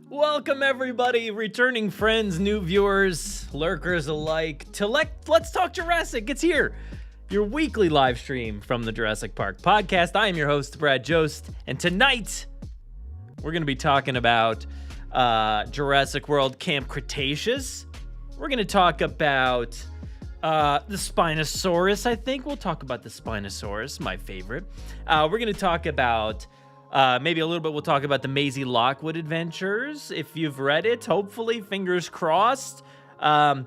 Welcome everybody, returning friends, new viewers, lurkers alike, to Let's Talk Jurassic. It's here, your weekly live stream from the Jurassic Park Podcast. I am your host, Brad Jost, and tonight we're going to be talking about Jurassic World Camp Cretaceous. We're going to talk about the Spinosaurus, I think. We'll talk about the Spinosaurus, my favorite. We're going to talk about maybe a little bit, we'll talk about the Maisie Lockwood Adventures. If you've read it, hopefully, fingers crossed. We're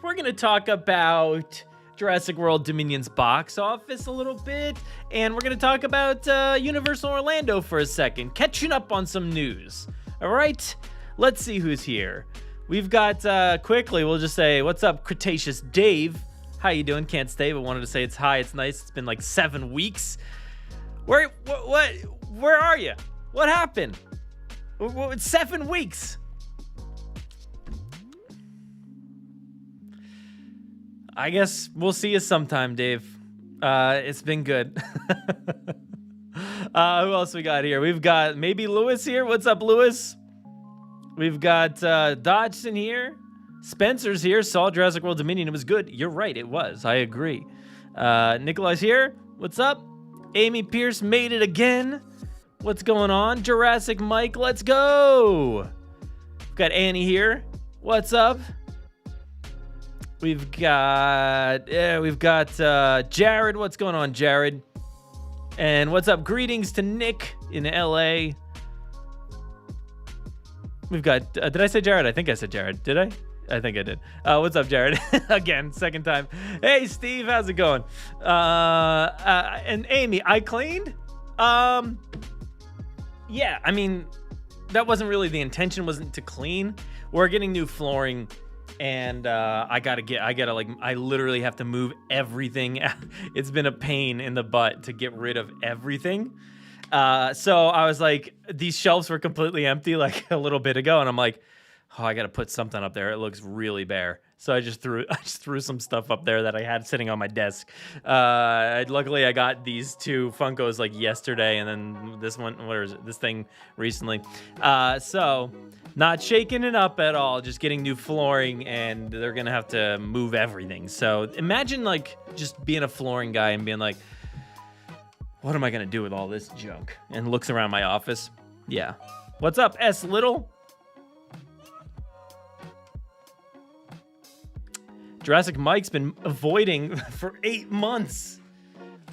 going to talk about Jurassic World Dominion's box office a little bit. And we're going to talk about Universal Orlando for a second. Catching up on some news. All right, let's see who's here. We've got, quickly, we'll just say, what's up, Cretaceous Dave? How you doing? Can't stay, but wanted to say it's hi, it's nice. It's been like 7 weeks. Where are you? What happened? It's 7 weeks. I guess we'll see you sometime, Dave. It's been good. Who else we got here? We've got maybe Lewis here. What's up, Lewis? We've got Dodgson here. Spencer's here. Saw Jurassic World Dominion. It was good. You're right. It was. I agree. Nikolai's here. What's up? Amy Pierce made it again. What's going on? Jurassic Mike, let's go. We've got Annie here. What's up? We've got Jared. What's going on, Jared? And what's up? Greetings to Nick in LA. We've got, did I say Jared? I think I said Jared. Did I? I think I did. What's up, Jared? Again, second time. Hey, Steve, how's it going? And Amy, I cleaned? Yeah, I mean, that wasn't really the intention, wasn't to clean. We're getting new flooring, and I literally have to move everything. It's been a pain in the butt to get rid of everything. So I was like, these shelves were completely empty like a little bit ago, and I'm like, oh, I got to put something up there. It looks really bare. So I just threw some stuff up there that I had sitting on my desk. Luckily, I got these two Funkos like yesterday, and then this one, this thing recently. So not shaking it up at all, just getting new flooring, and they're going to have to move everything. So imagine like just being a flooring guy and being like, what am I going to do with all this junk? And looks around my office. Yeah. What's up, S. Little? Jurassic Mike's been avoiding for 8 months.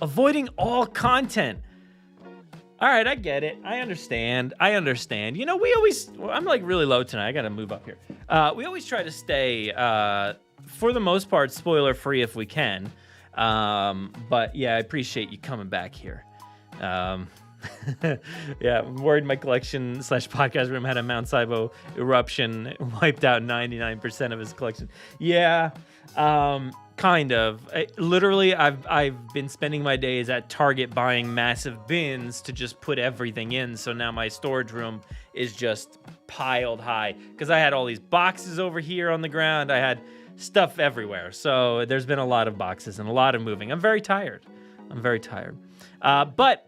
Avoiding all content. All right, I get it. I understand. You know, I'm like really low tonight. I got to move up here. We always try to stay, for the most part, spoiler free if we can. But yeah, I appreciate you coming back here. Yeah, I'm worried my collection / podcast room had a Mount Sibo eruption, wiped out 99% of his collection. Yeah, kind of. Literally, I've been spending my days at Target buying massive bins to just put everything in. So now my storage room is just piled high because I had all these boxes over here on the ground. I had stuff everywhere. So there's been a lot of boxes and a lot of moving. I'm very tired. But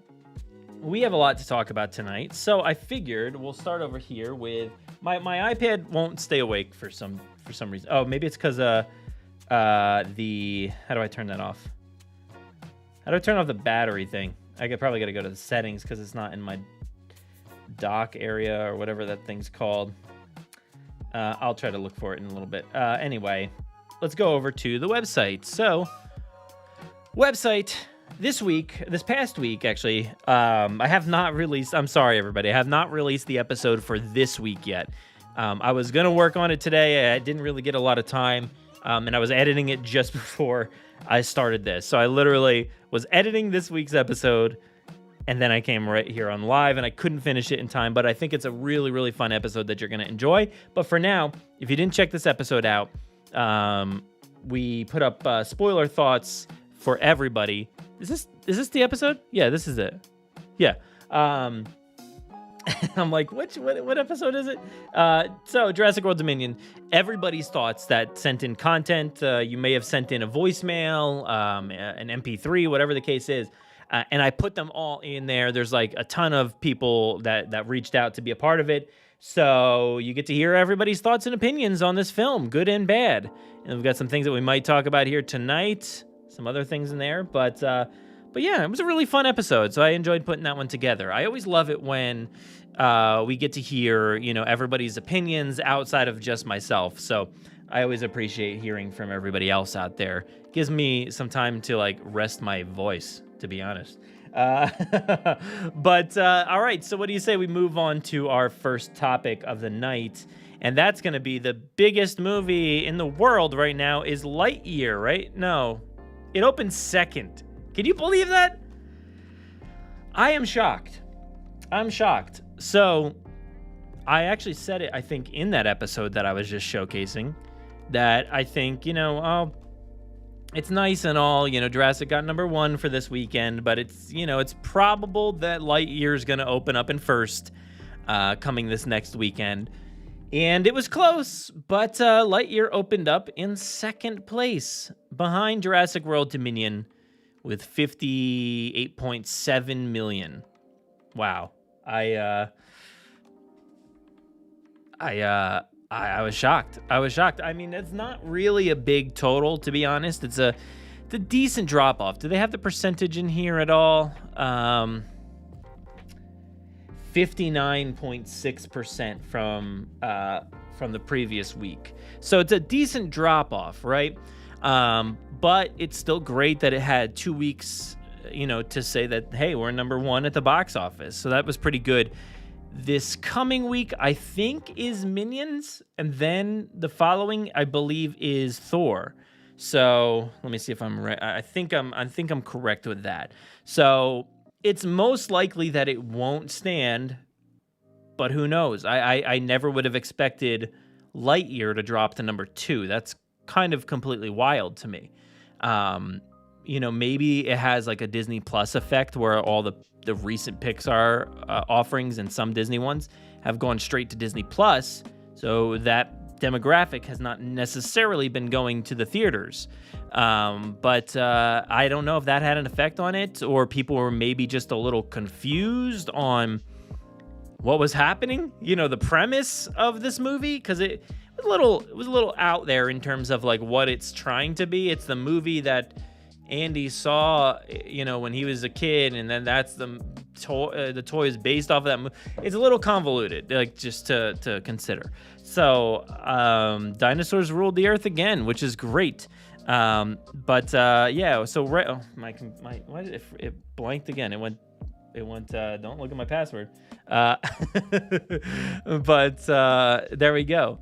we have a lot to talk about tonight, so I figured we'll start over here with my iPad won't stay awake for some reason. Oh, maybe it's because how do I turn that off? How do I turn off the battery thing? Probably got to go to the settings because it's not in my dock area or whatever that thing's called. I'll try to look for it in a little bit. Anyway, let's go over to the website. So, website. This past week, actually, I have not released, I'm sorry, everybody, I have not released the episode for this week yet. I was going to work on it today. I didn't really get a lot of time, and I was editing it just before I started this. So I literally was editing this week's episode, and then I came right here on live, and I couldn't finish it in time, but I think it's a really, really fun episode that you're going to enjoy. But for now, if you didn't check this episode out, we put up spoiler thoughts for everybody. Is this the episode? Yeah, this is it. Yeah. I'm like, what episode is it? So Jurassic World Dominion, everybody's thoughts that sent in content. You may have sent in a voicemail, an MP3, whatever the case is. And I put them all in there. There's like a ton of people that reached out to be a part of it. So you get to hear everybody's thoughts and opinions on this film, good and bad. And we've got some things that we might talk about here tonight, some other things in there. But yeah, it was a really fun episode. So I enjoyed putting that one together. I always love it when we get to hear, everybody's opinions outside of just myself. So I always appreciate hearing from everybody else out there. Gives me some time to rest my voice, to be honest. But all right, so what do you say we move on to our first topic of the night? And that's going to be the biggest movie in the world right now is Lightyear, right? No, it opened second. Can you believe that? I am shocked. I'm shocked. So I actually said it, I think, in that episode that I was just showcasing, that I think, it's nice and all, Jurassic got number 1 for this weekend, but it's probable that Lightyear's going to open up in first coming this next weekend. And it was close, but Lightyear opened up in second place behind Jurassic World Dominion with 58.7 million. Wow. I was shocked. I mean, it's not really a big total, to be honest. It's a decent drop off. Do they have the percentage in here at all? 59.6% from the previous week. So it's a decent drop off, right? But it's still great that it had 2 weeks, to say that, hey, we're number 1 at the box office. So that was pretty good. This coming week, I think, is Minions, and then the following, I believe, is Thor. So let me see if I'm right. I think I'm correct with that. So it's most likely that it won't stand, but who knows? I never would have expected Lightyear to drop to number 2. That's kind of completely wild to me. Maybe it has like a Disney Plus effect where all the recent Pixar offerings and some Disney ones have gone straight to Disney Plus, so that demographic has not necessarily been going to the theaters. But I don't know if that had an effect on it, or people were maybe just a little confused on what was happening. The premise of this movie, because it was a little out there in terms of like what it's trying to be. It's the movie that Andy saw, when he was a kid, and then that's the toy is based off of that movie. It's a little convoluted, just to consider. So, dinosaurs ruled the earth again, which is great. Yeah. So why did it blanked again? It went. Don't look at my password. But there we go.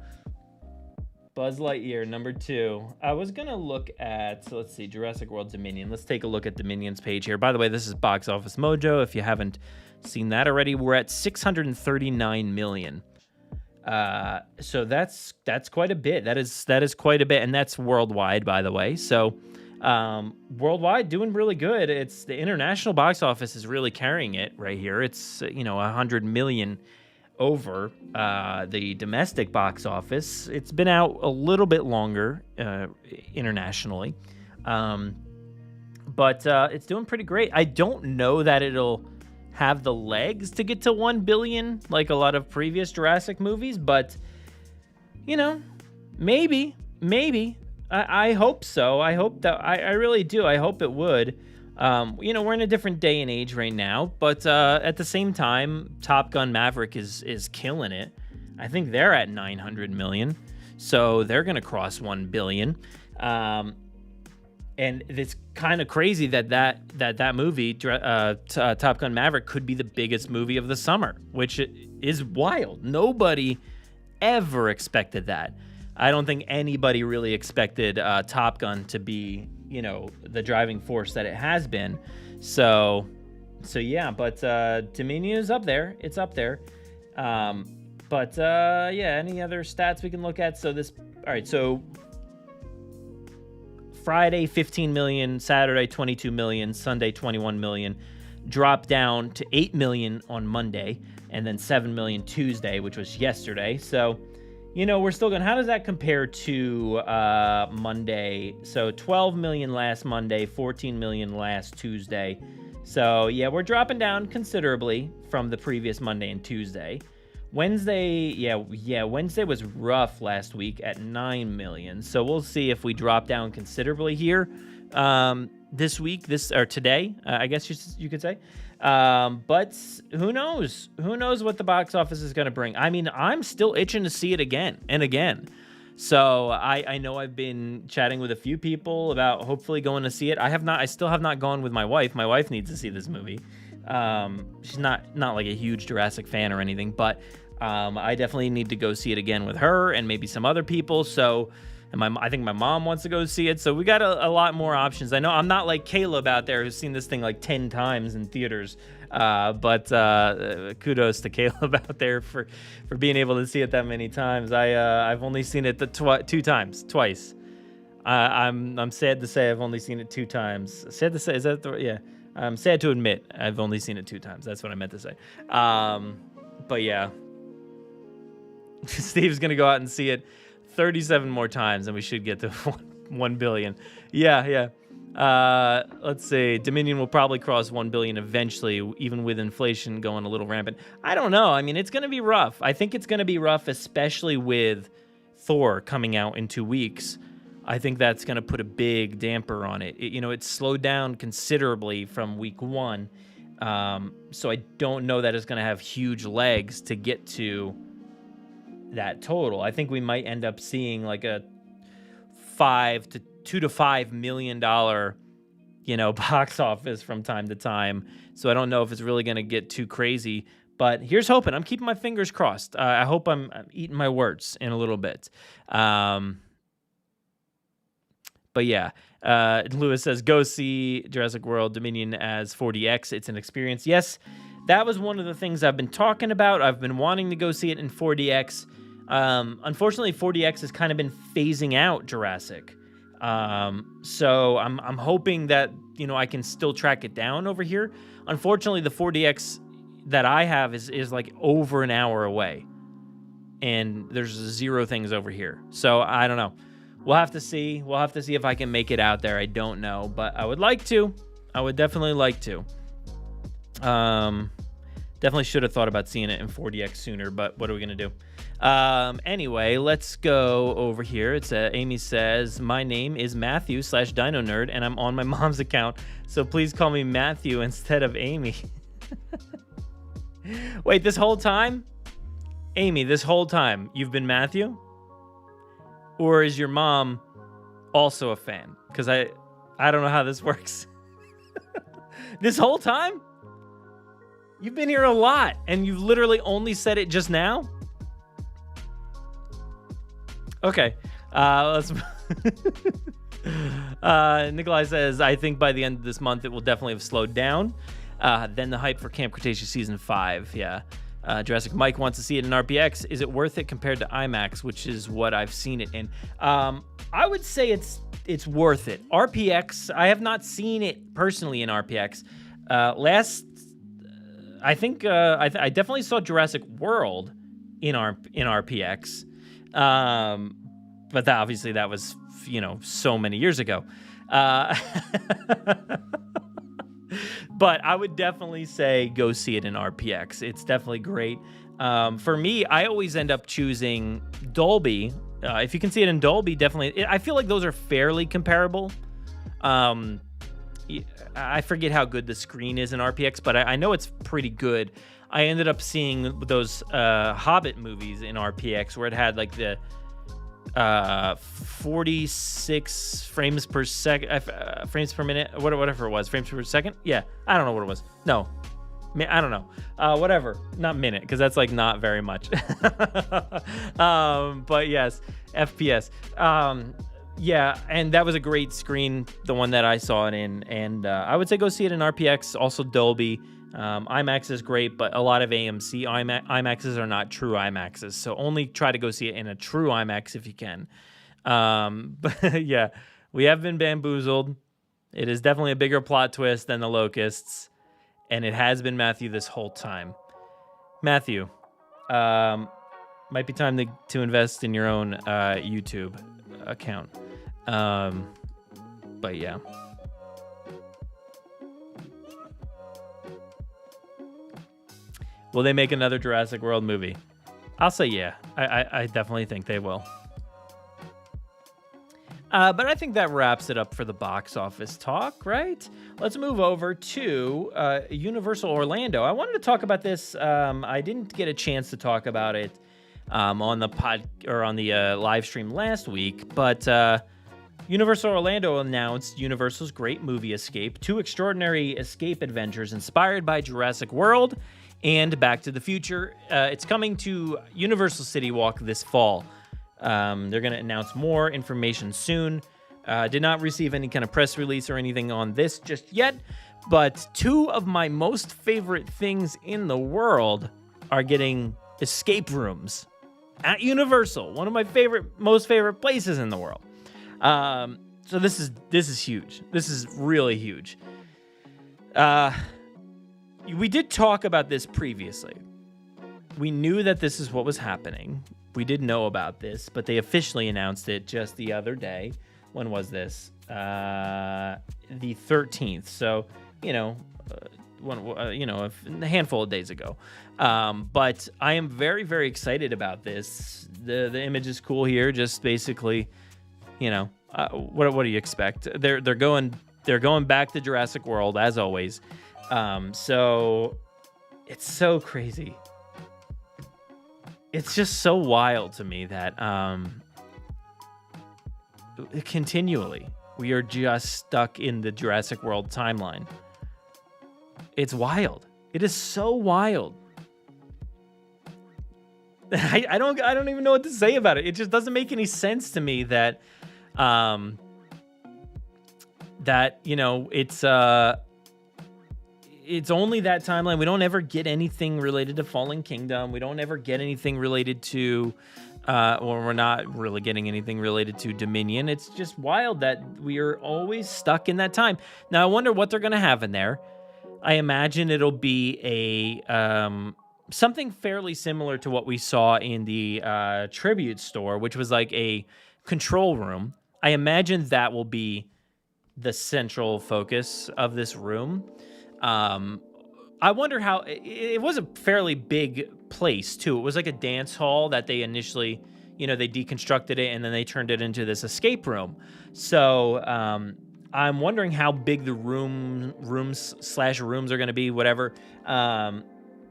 Buzz Lightyear, number 2. I was going to look at, so let's see, Jurassic World Dominion. Let's take a look at Dominion's page here. By the way, this is Box Office Mojo. If you haven't seen that already, we're at 639 million. So that's quite a bit. That is quite a bit, and that's worldwide, by the way. So worldwide, doing really good. It's the international box office is really carrying it right here. It's 100 million over the domestic box office. It's been out a little bit longer internationally, but it's doing pretty great. I don't know that it'll have the legs to get to 1 billion like a lot of previous Jurassic movies, but maybe. I hope so. I hope that I really do. I hope it would. We're in a different day and age right now, but at the same time, Top Gun Maverick is killing it. I think they're at 900 million, so they're going to cross 1 billion. And it's kind of crazy that movie, Top Gun Maverick, could be the biggest movie of the summer, which is wild. Nobody ever expected that. I don't think anybody really expected Top Gun to be, the driving force that it has been. So yeah, but Dominion is up there. It's up there. Any other stats we can look at? All right, so Friday, 15 million, Saturday, 22 million, Sunday, 21 million, dropped down to 8 million on Monday, and then 7 million Tuesday, which was yesterday. So, we're still going. How does that compare to Monday? So 12 million last Monday, 14 million last Tuesday. So, yeah, we're dropping down considerably from the previous Monday and Tuesday. Wednesday was rough last week at 9 million. So we'll see if we drop down considerably here this week, or today, I guess you could say. But who knows? Who knows what the box office is going to bring? I mean, I'm still itching to see it again and again. So I know I've been chatting with a few people about hopefully going to see it. I still have not gone with my wife. My wife needs to see this movie. She's not like a huge Jurassic fan or anything, but I definitely need to go see it again with her and maybe some other people. So, and I think my mom wants to go see it. So we got a lot more options. I know I'm not like Caleb out there who's seen this thing like 10 times in theaters. But kudos to Caleb out there for being able to see it that many times. I've only seen it twice. I'm sad to say I've only seen it 2 times. Sad to say, is that yeah? I'm sad to admit I've only seen it 2 times. That's what I meant to say. But yeah, Steve's gonna go out and see it 37 more times, and we should get to 1 billion. Yeah. Let's see. Dominion will probably cross 1 billion eventually, even with inflation going a little rampant. I don't know. I mean, it's going to be rough. I think it's going to be rough, especially with Thor coming out in 2 weeks. I think that's going to put a big damper on it. It slowed down considerably from week 1. So I don't know that it's going to have huge legs to get to that total. I think we might end up seeing like a $2 to $5 million, box office from time to time. So I don't know if it's really going to get too crazy, but here's hoping. I'm keeping my fingers crossed. I hope I'm eating my words in a little bit. But yeah, Lewis says, go see Jurassic World Dominion as 4DX. It's an experience. Yes, that was one of the things I've been talking about. I've been wanting to go see it in 4DX. Unfortunately, 4DX has kind of been phasing out Jurassic. So I'm hoping that, I can still track it down over here. Unfortunately, the 4DX that I have is like over an hour away, and there's 0 things over here. So I don't know. We'll have to see. We'll have to see if I can make it out there. I don't know, but I would like to. I would definitely like to. Definitely should have thought about seeing it in 4DX sooner, but what are we going to do? Anyway, let's go over here. It's Amy says, my name is Matthew /Dino Nerd, and I'm on my mom's account, so please call me Matthew instead of Amy. Wait, this whole time? Amy, this whole time, you've been Matthew? Or is your mom also a fan? Because I don't know how this works. This whole time? You've been here a lot, and you've literally only said it just now? Okay, let's... Nikolai says, I think by the end of this month, it will definitely have slowed down. Then the hype for Camp Cretaceous Season 5, yeah. Jurassic Mike wants to see it in RPX. Is it worth it compared to IMAX, which is what I've seen it in? I would say it's worth it. RPX, I have not seen it personally in RPX. I think I definitely saw Jurassic World in RPX. But obviously that was, so many years ago. But I would definitely say go see it in RPX. It's definitely great. For me, I always end up choosing Dolby. If you can see it in Dolby, definitely. I feel like those are fairly comparable. I forget how good the screen is in RPX, but I know it's pretty good. I ended up seeing those Hobbit movies in RPX where it had like the 46 frames per second, frames per minute, whatever it was, frames per second. Yeah, I don't know what it was. No, I don't know. Whatever, not minute, because that's like not very much. But yes, FPS. Yeah, and that was a great screen, the one that I saw it in, and I would say go see it in RPX, also Dolby. IMAX is great, but a lot of AMC IMAXs are not true IMAXs, so only try to go see it in a true IMAX if you can. But yeah, we have been bamboozled. It is definitely a bigger plot twist than the Locusts, and it has been Matthew this whole time. Matthew, might be time to invest in your own YouTube account. But yeah. Will they make another Jurassic World movie? I'll say yeah. I definitely think they will. But I think that wraps it up for the box office talk, right? Let's move over to Universal Orlando. I wanted to talk about this. I didn't get a chance to talk about it on the live stream last week, but Universal Orlando announced Universal's Great Movie Escape, 2 extraordinary escape adventures inspired by Jurassic World and Back to the Future. It's coming to Universal City Walk this fall. They're going to announce more information soon. Did not receive any kind of press release or anything on this just yet, but 2 of my most favorite things in the world are getting escape rooms at Universal, one of my most favorite places in the world. So this is huge. This is really huge. We did talk about this previously. We knew that this is what was happening. We did know about this, but they officially announced it just the other day. When was this? The 13th. So, a handful of days ago. But I am very, very excited about this. The image is cool here. Just basically, what do you expect? They're going back to Jurassic World as always. So it's so crazy. It's just so wild to me that continually we are just stuck in the Jurassic World timeline. It's wild. It is so wild. I don't even know what to say about it. It just doesn't make any sense to me that it's only that timeline. We don't ever get anything related to Fallen Kingdom. We don't ever get anything related to, or we're not really getting anything related to Dominion. It's just wild that we are always stuck in that time. Now, I wonder what they're going to have in there. I imagine it'll be a something fairly similar to what we saw in the Tribute store, which was like a control room. I imagine that will be the central focus of this room. I wonder how it was a fairly big place too. It was like a dance hall that they initially, they deconstructed it and then they turned it into this escape room. So, I'm wondering how big the rooms are going to be, whatever.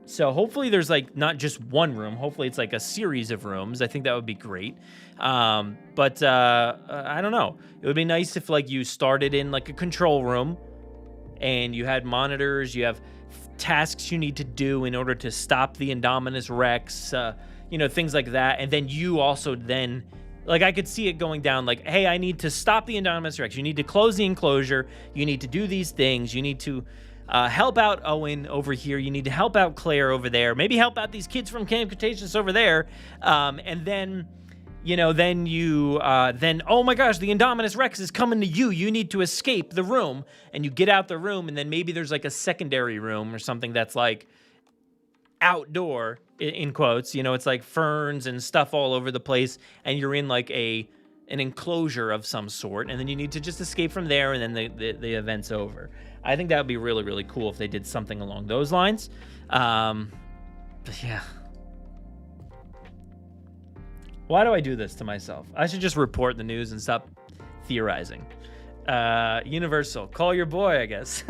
So hopefully there's like not just one room. Hopefully it's like a series of rooms. I think that would be great. But I don't know. It would be nice if like you started in like a control room and you had monitors, you have tasks you need to do in order to stop the Indominus Rex, things like that. And then you also like I could see it going down like, hey, I need to stop the Indominus Rex. You need to close the enclosure. You need to do these things. You need to help out Owen over here. You need to help out Claire over there. Maybe help out these kids from Camp Cretaceous over there. And then, then, oh my gosh, the Indominus Rex is coming to you. You need to escape the room. And you get out the room, and then maybe there's like a secondary room or something that's like outdoor, in quotes. It's like ferns and stuff all over the place, and you're in like an enclosure of some sort, and then you need to just escape from there, and then the event's over. I think that would be really, really cool if they did something along those lines. But yeah. Why do I do this to myself? I should just report the news and stop theorizing. Universal, call your boy, I guess.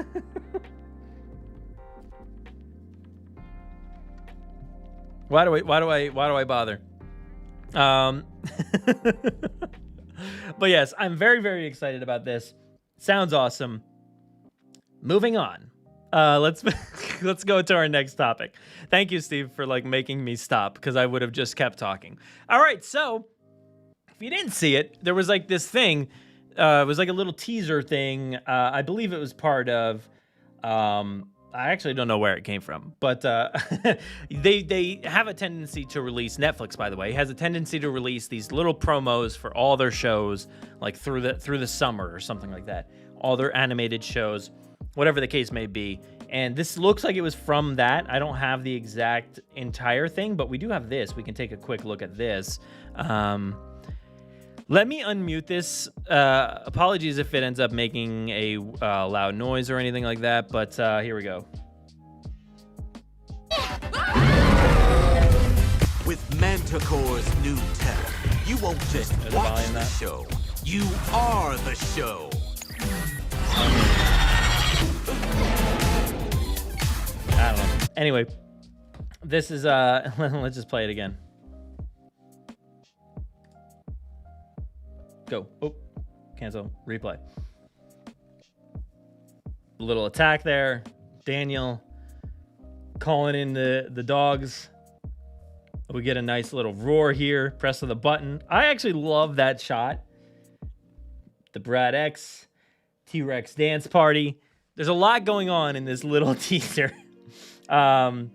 Why do I bother? But yes, I'm very, very excited about this. Sounds awesome. Moving on. Let's go to our next topic. Thank you, Steve, for making me stop because I would have just kept talking. All right, so if you didn't see it, there was this thing. It was like a little teaser thing. I believe it was part of. I actually don't know where it came from, but they have a tendency to release. Netflix, by the way, has a tendency to release these little promos for all their shows, through the summer or something like that. All their animated shows, whatever the case may be. And this looks like it was from that. I don't have the exact entire thing, but we do have this. We can take a quick look at this. Let me unmute this. Apologies if it ends up making a loud noise or anything like that, but here we go. With Manticore's new tech. You won't just watch the show. You are the show. I don't know. Anyway, this is let's just play it again. Go. Oh, cancel. Replay. Little attack there. Daniel calling in the dogs. We get a nice little roar here. Press of the button. I actually love that shot. The Brad X T-Rex dance party. There's a lot going on in this little teaser. Let's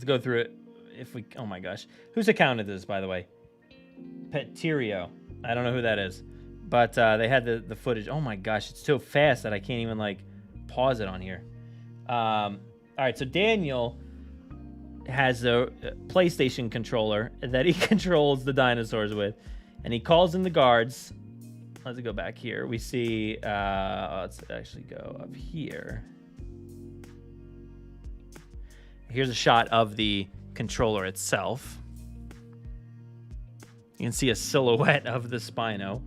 go through it. Oh my gosh. Whose account is this, by the way? Petterio. I don't know who that is. But they had the footage. Oh my gosh, it's so fast that I can't even pause it on here. All right, so Daniel has a PlayStation controller that he controls the dinosaurs with, and he calls in the guards. Let's go back here. We see, let's actually go up here. Here's a shot of the controller itself. You can see a silhouette of the Spino.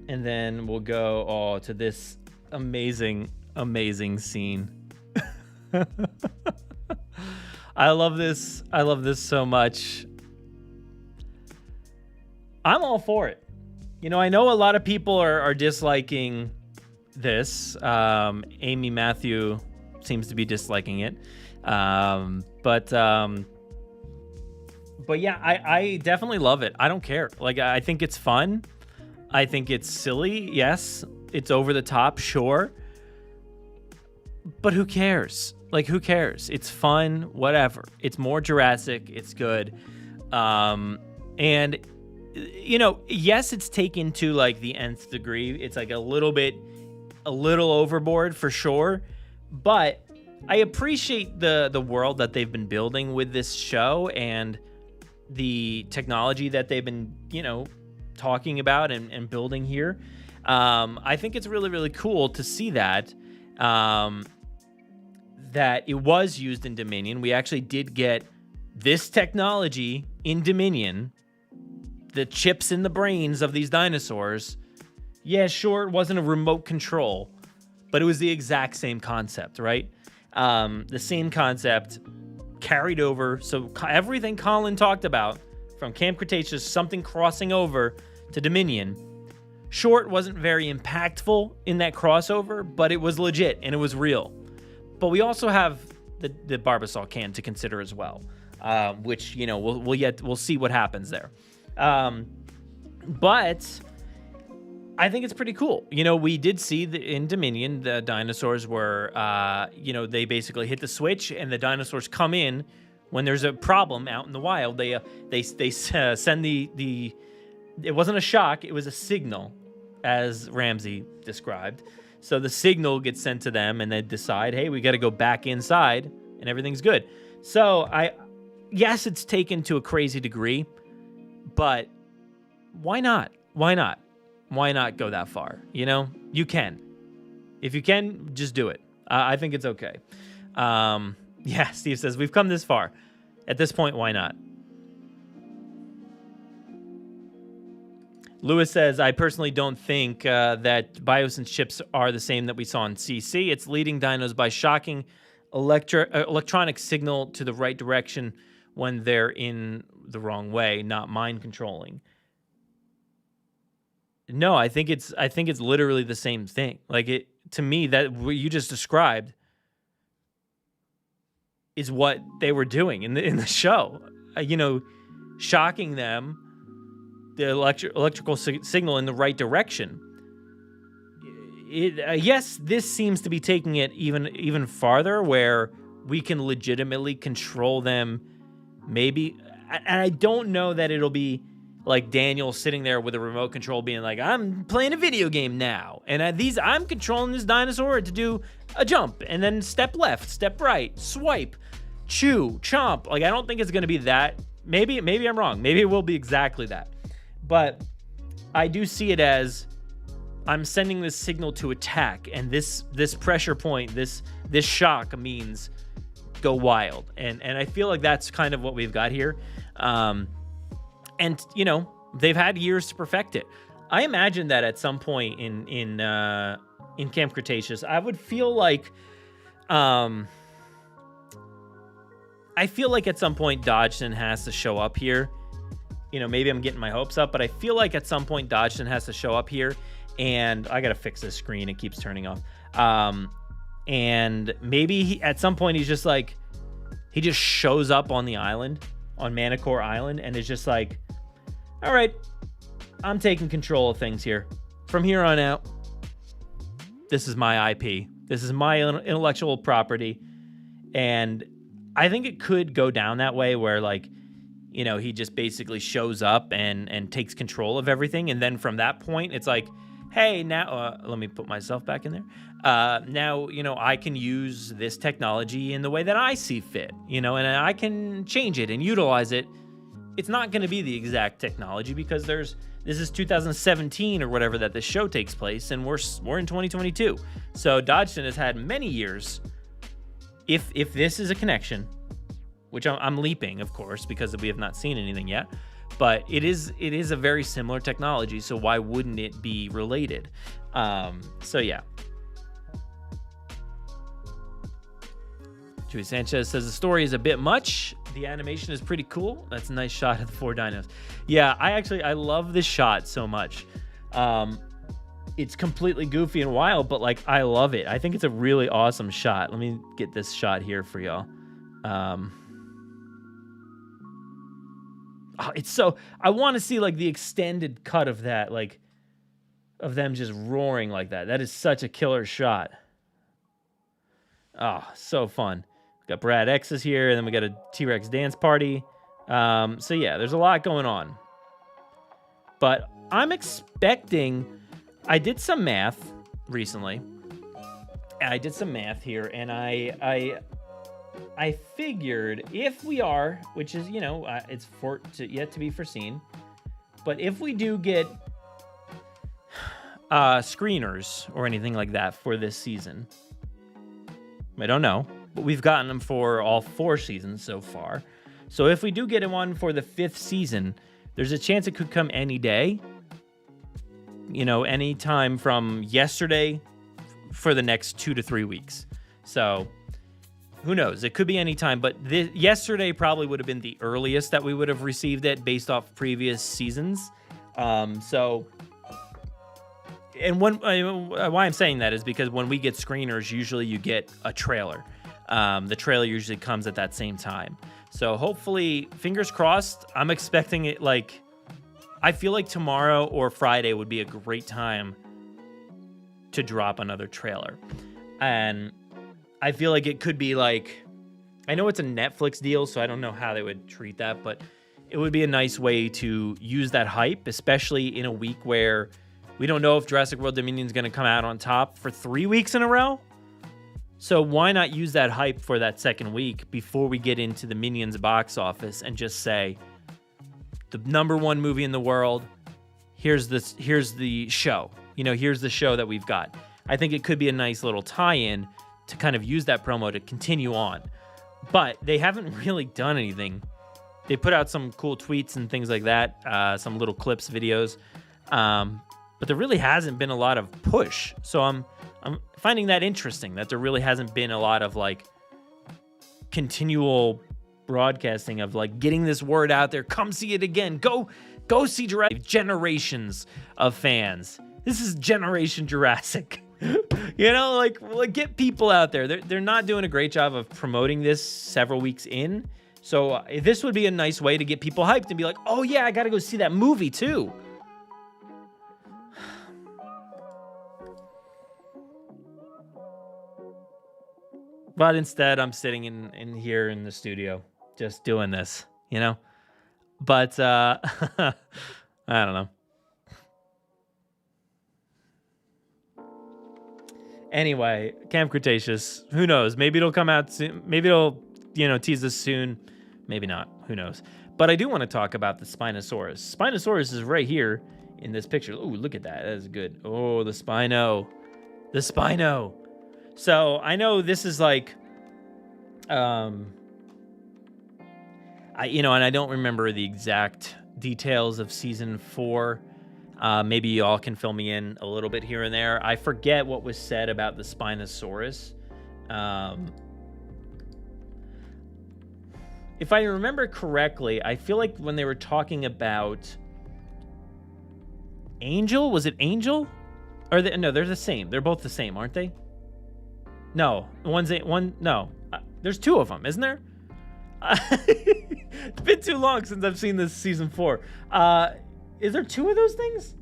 And then we'll go to this amazing, amazing scene. I love this. I love this so much. I'm all for it. I know a lot of people are disliking this. Amy Matthew seems to be disliking it. But yeah, I definitely love it. I don't care. I think it's fun. I think it's silly. Yes, it's over the top. Sure. But who cares? Who cares? It's fun. Whatever. It's more Jurassic. It's good. And yes, it's taken to the nth degree. It's a little overboard for sure. But I appreciate the world that they've been building with this show and the technology that they've been, talking about and building here. I think it's really, really cool to see that it was used in Dominion. We actually did get this technology in Dominion, the chips in the brains of these dinosaurs. Yeah, sure, it wasn't a remote control, but it was the exact same concept, right? The same concept carried over. So everything Colin talked about from Camp Cretaceous, something crossing over to Dominion. Sure, it wasn't very impactful in that crossover, but it was legit and it was real. But we also have the Barbasol can to consider as well, which we'll see what happens there. But I think it's pretty cool. We did see in Dominion the dinosaurs were, they basically hit the switch and the dinosaurs come in when there's a problem out in the wild. They send the it wasn't a shock, it was a signal, as Ramsey described. So the signal gets sent to them and they decide, hey, we got to go back inside and everything's good. So yes, it's taken to a crazy degree, but why not? Why not? Why not go that far? You can. If you can, just do it. I think it's okay. Yeah, Steve says, we've come this far. At this point, why not? Lewis says, I personally don't think that Biosense chips are the same that we saw in CC. It's leading dinos by shocking electronic signal to the right direction when they're in the wrong way, not mind controlling. No, I think it's literally the same thing. To me, that what you just described is what they were doing in the show. Shocking them, the electrical signal in the right direction. Yes, this seems to be taking it even farther, where we can legitimately control them. Maybe, and I don't know that it'll be like Daniel sitting there with a remote control being like, I'm playing a video game now. And I'm controlling this dinosaur to do a jump and then step left, step right, swipe, chew, chomp. I don't think it's going to be that. Maybe I'm wrong. Maybe it will be exactly that. But I do see it as I'm sending this signal to attack. And this pressure point, this shock means go wild. And I feel like that's kind of what we've got here. And, you know, they've had years to perfect it. I imagine that at some point in Camp Cretaceous, I would feel like, I feel like at some point Dodgson has to show up here. You know, maybe I'm getting my hopes up, but I feel like at some point Dodgson has to show up here, and I got to fix this screen. It keeps turning off. And maybe at some point he's just like, he just shows up on the island, on Manticore Island, and is just like, all right, I'm taking control of things here. From here on out, this is my IP. This is my intellectual property. And I think it could go down that way where, like, you know, he just basically shows up and takes control of everything. And then from that point, it's like, hey, now, let me put myself back in there. Now, you know, I can use this technology in the way that I see fit, you know, and I can change it and utilize it. It's not going to be the exact technology because this is 2017 or whatever that this show takes place, and we're in 2022. So Dodgson has had many years. If this is a connection, which I'm leaping, of course, because we have not seen anything yet, but it is a very similar technology, so why wouldn't it be related? So yeah. Joey Sanchez says the story is a bit much. The animation is pretty cool. That's a nice shot of the 4 dinos. Yeah, I love this shot so much. It's completely goofy and wild, but like I love it. I think it's a really awesome shot. Let me get this shot here for y'all. It's so, I want to see like the extended cut of that, like of them just roaring like that. That is such a killer shot. Oh, so fun. We got Brad X's here, and then we got a T-Rex dance party. So yeah, there's a lot going on. But I'm expecting, I did some math recently. I did some math here, and I figured if we are, which is, you know, it's yet to be foreseen, but if we do get screeners or anything like that for this season, I don't know, but we've gotten them for all 4 seasons so far. So if we do get one for the 5th season, there's a chance it could come any day, you know, any time from yesterday for the next 2 to 3 weeks. So who knows? It could be any time, but yesterday probably would have been the earliest that we would have received it based off previous seasons. So, and why I'm saying that is because when we get screeners, usually you get a trailer. The trailer usually comes at that same time. So hopefully, fingers crossed, I'm expecting it like, I feel like tomorrow or Friday would be a great time to drop another trailer. And I feel like it could be like, I know it's a Netflix deal, so I don't know how they would treat that, but it would be a nice way to use that hype, especially in a week where we don't know if Jurassic World Dominion is going to come out on top for 3 weeks in a row. So why not use that hype for that second week before we get into the Minions box office and just say, the #1 movie in the world, here's the show. You know, here's the show that we've got. I think it could be a nice little tie-in to kind of use that promo to continue on. But they haven't really done anything. They put out some cool tweets and things like that, some little clips, videos. But there really hasn't been a lot of push. So I'm finding that interesting, that there really hasn't been a lot of like continual broadcasting of like getting this word out there. Come see it again. Go see Jurassic. Generations of fans. This is Generation Jurassic. You know, like get people out there. They're not doing a great job of promoting this several weeks in. So this would be a nice way to get people hyped and be like, oh yeah, I got to go see that movie too. But instead, I'm sitting in here in the studio just doing this, you know? But I don't know. Anyway, Camp Cretaceous, who knows? Maybe it'll come out soon. Maybe it'll, tease us soon. Maybe not. Who knows? But I do want to talk about the Spinosaurus. Spinosaurus is right here in this picture. Ooh, look at that. That is good. Oh, the Spino. The Spino. So I know this is like, And I don't remember the exact details of season 4. Maybe y'all can fill me in a little bit here and there. I forget what was said about the Spinosaurus. If I remember correctly, I feel like when they were talking about Angel, was it Angel? No, they're the same. They're both the same, aren't they? No, there's 2 of them, isn't there? It's been too long since I've seen this season 4. Is there 2 of those things?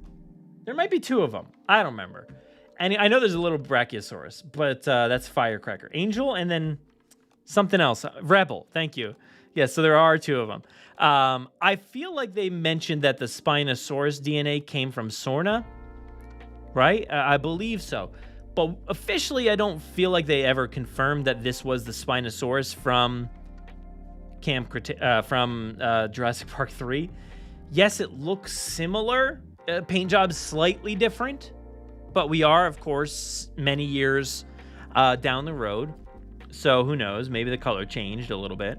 There might be 2 of them. I don't remember. And I know there's a little Brachiosaurus, but that's Firecracker. Angel and then something else. Rebel. Thank you. Yeah, so there are 2 of them. I feel like they mentioned that the Spinosaurus DNA came from Sorna, right? I believe so. But officially, I don't feel like they ever confirmed that this was the Spinosaurus from Jurassic Park 3. Yes, it looks similar. Paint job's slightly different, but we are, of course, many years down the road. So who knows? Maybe the color changed a little bit.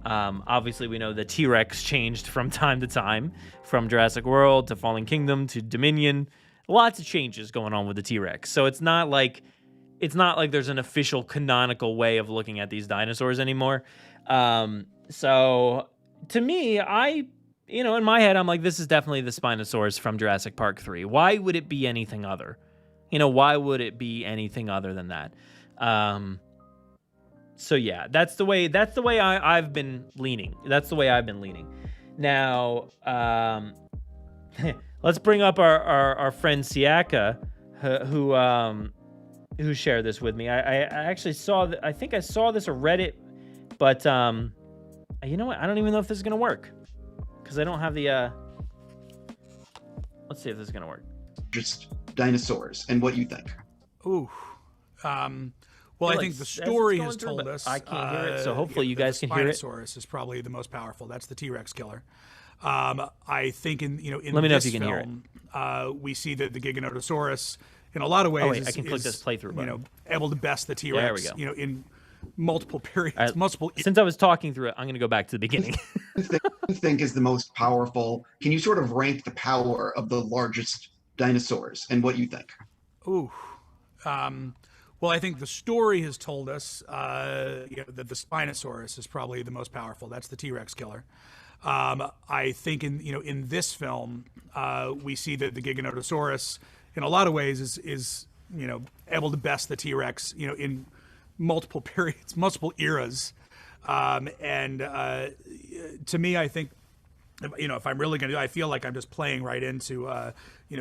Obviously, we know the T-Rex changed from time to time, from Jurassic World to Fallen Kingdom to Dominion. Lots of changes going on with the T-Rex. So it's not like there's an official canonical way of looking at these dinosaurs anymore. So to me, in my head, I'm like, this is definitely the Spinosaurus from Jurassic Park 3. Why would it be anything other? Why would it be anything other than that? So yeah, that's the way I've been leaning. That's the way I've been leaning. Now, let's bring up our friend Siaka, who shared this with me. I actually I think I saw this or read it, but you know what? I don't even know if this is gonna work because I don't have the. Let's see if this is gonna work. Just dinosaurs and what you think. Ooh. Well, I think the story has told us. I can't hear it, so hopefully you guys can hear it. Spinosaurus is probably the most powerful. That's the T-Rex killer. I think in Let me know if you can hear it. We see that the Giganotosaurus, in a lot of ways, I can click this playthrough button. Able to best the T-Rex. There we go. In multiple periods, Since I was talking through it, I'm going to go back to the beginning. I think is the most powerful. Can you sort of rank the power of the largest dinosaurs and what you think? Ooh. Well, I think the story has told us that the Spinosaurus is probably the most powerful. That's the T-Rex killer. I think in this film we see that the Giganotosaurus, in a lot of ways, is able to best the T-Rex. In multiple periods, multiple eras, and to me, I think if I'm really going to do, I feel like I'm just playing right into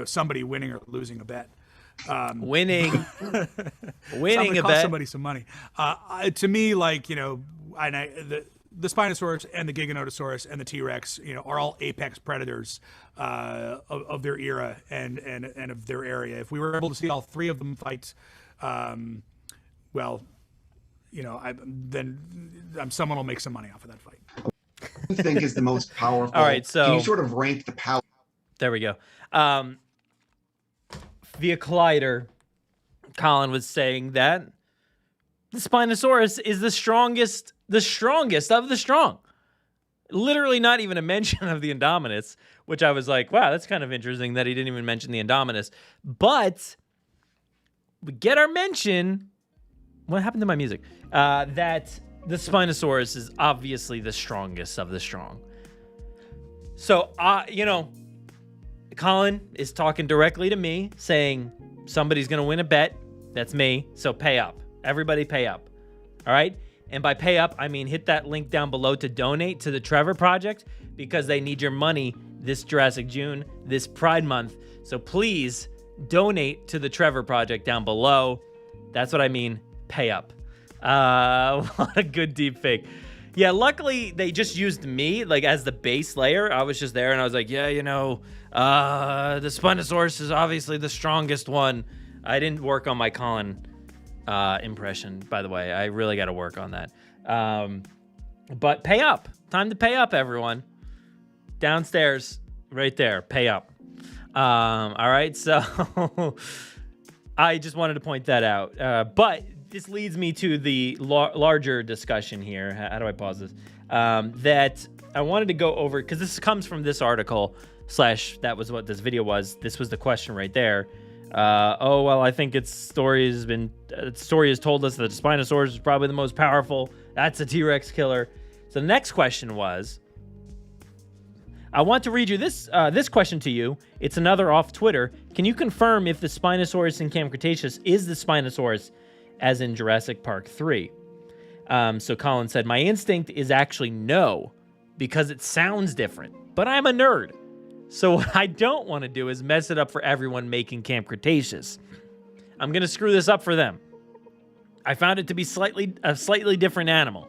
somebody winning or losing a bet. Winning a bet. Somebody some money. To me, the Spinosaurus and the Giganotosaurus and the T-Rex, are all apex predators of their era and of their area. If we were able to see all 3 of them fight, someone will make some money off of that fight. I think is the most powerful. All right, so can you sort of rank the power? There we go. Via Collider, Colin was saying that the Spinosaurus is the strongest of the strong. Literally not even a mention of the Indominus, which I was like, wow, that's kind of interesting that he didn't even mention the Indominus. But we get our mention. What happened to my music? That the Spinosaurus is obviously the strongest of the strong. So, Colin is talking directly to me, saying somebody's going to win a bet. That's me. So pay up. Everybody pay up. All right? And by pay up, I mean hit that link down below to donate to the Trevor Project because they need your money this Jurassic June, this Pride Month. So please donate to the Trevor Project down below. That's what I mean. Pay up. What a good deep fake. Yeah, luckily they just used me as the base layer. I was just there and I was like, yeah, the Spinosaurus is obviously the strongest one. I didn't work on my Colin impression, by the way. I really got to work on that. But pay up. Time to pay up, everyone. Downstairs, right there. Pay up. All right, so I just wanted to point that out. But this leads me to the larger discussion here. How do I pause this? That I wanted to go over, because this comes from this article / that was what this video was. This was the question right there. I think story has told us that the Spinosaurus is probably the most powerful. That's a T-Rex killer. So the next question was, I want to read you this question to you. It's another off Twitter. Can you confirm if the Spinosaurus in Camp Cretaceous is the Spinosaurus as in Jurassic Park 3? So Colin said, my instinct is actually no, because it sounds different, but I'm a nerd. So what I don't want to do is mess it up for everyone making Camp Cretaceous. I'm going to screw this up for them. I found it to be a slightly different animal,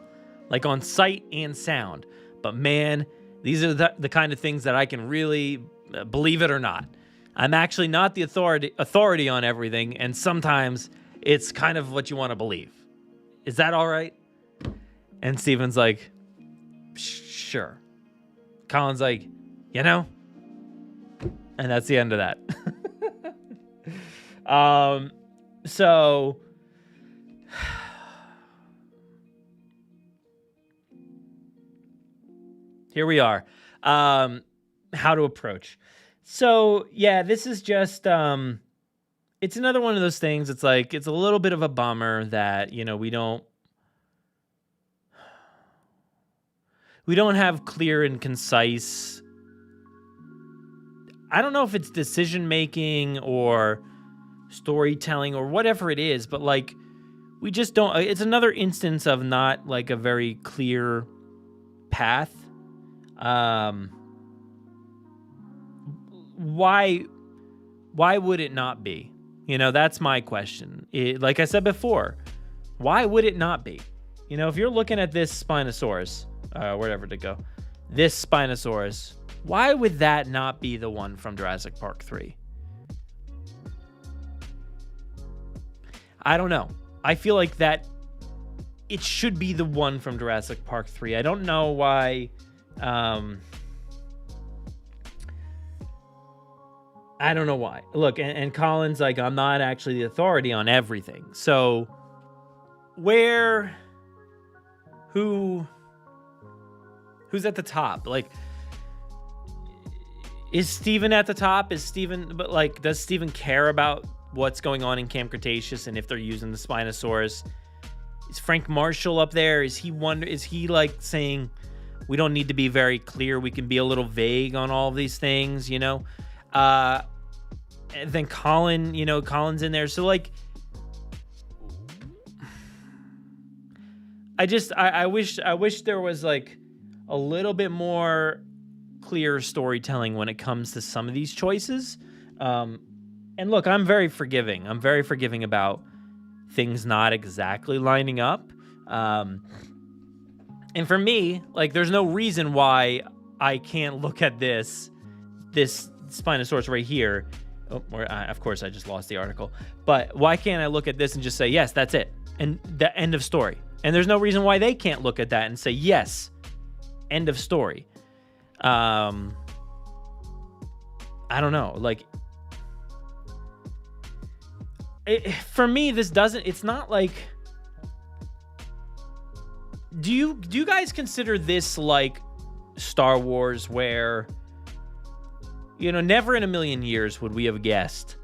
like on sight and sound. But man, these are the kind of things that I can really believe it or not. I'm actually not the authority on everything, and sometimes it's kind of what you want to believe. Is that all right? And Steven's like, sure. Colin's like, and that's the end of that. So here we are. How to approach. So yeah, this is just it's another one of those things. It's like, it's a little bit of a bummer that, we don't have clear and concise, I don't know if it's decision making or storytelling or whatever it is, but like, we just don't, it's another instance of not like a very clear path. Why would it not be? That's my question. Like I said before, why would it not be? If you're looking at this Spinosaurus, wherever to go, this Spinosaurus, why would that not be the one from Jurassic Park 3? I don't know. I feel like that it should be the one from Jurassic Park 3. I don't know why. I don't know why. Look, and Colin's like, I'm not actually the authority on everything. So, who's at the top? Like, is Steven at the top? Does Steven care about what's going on in Camp Cretaceous and if they're using the Spinosaurus? Is Frank Marshall up there? Is he like saying we don't need to be very clear, we can be a little vague on all of these things, and then Colin's in there. So like, I wish there was like a little bit more clear storytelling when it comes to some of these choices. And look, I'm very forgiving. I'm very forgiving about things not exactly lining up. And for me, like, there's no reason why I can't look at this Spinosaurus right here. Of course, I just lost the article. But why can't I look at this and just say, yes, that's it, and the end of story? And there's no reason why they can't look at that and say, yes, end of story. I don't know. Like, for me, it's not like, do you guys consider this like Star Wars, where, never in a million years would we have guessed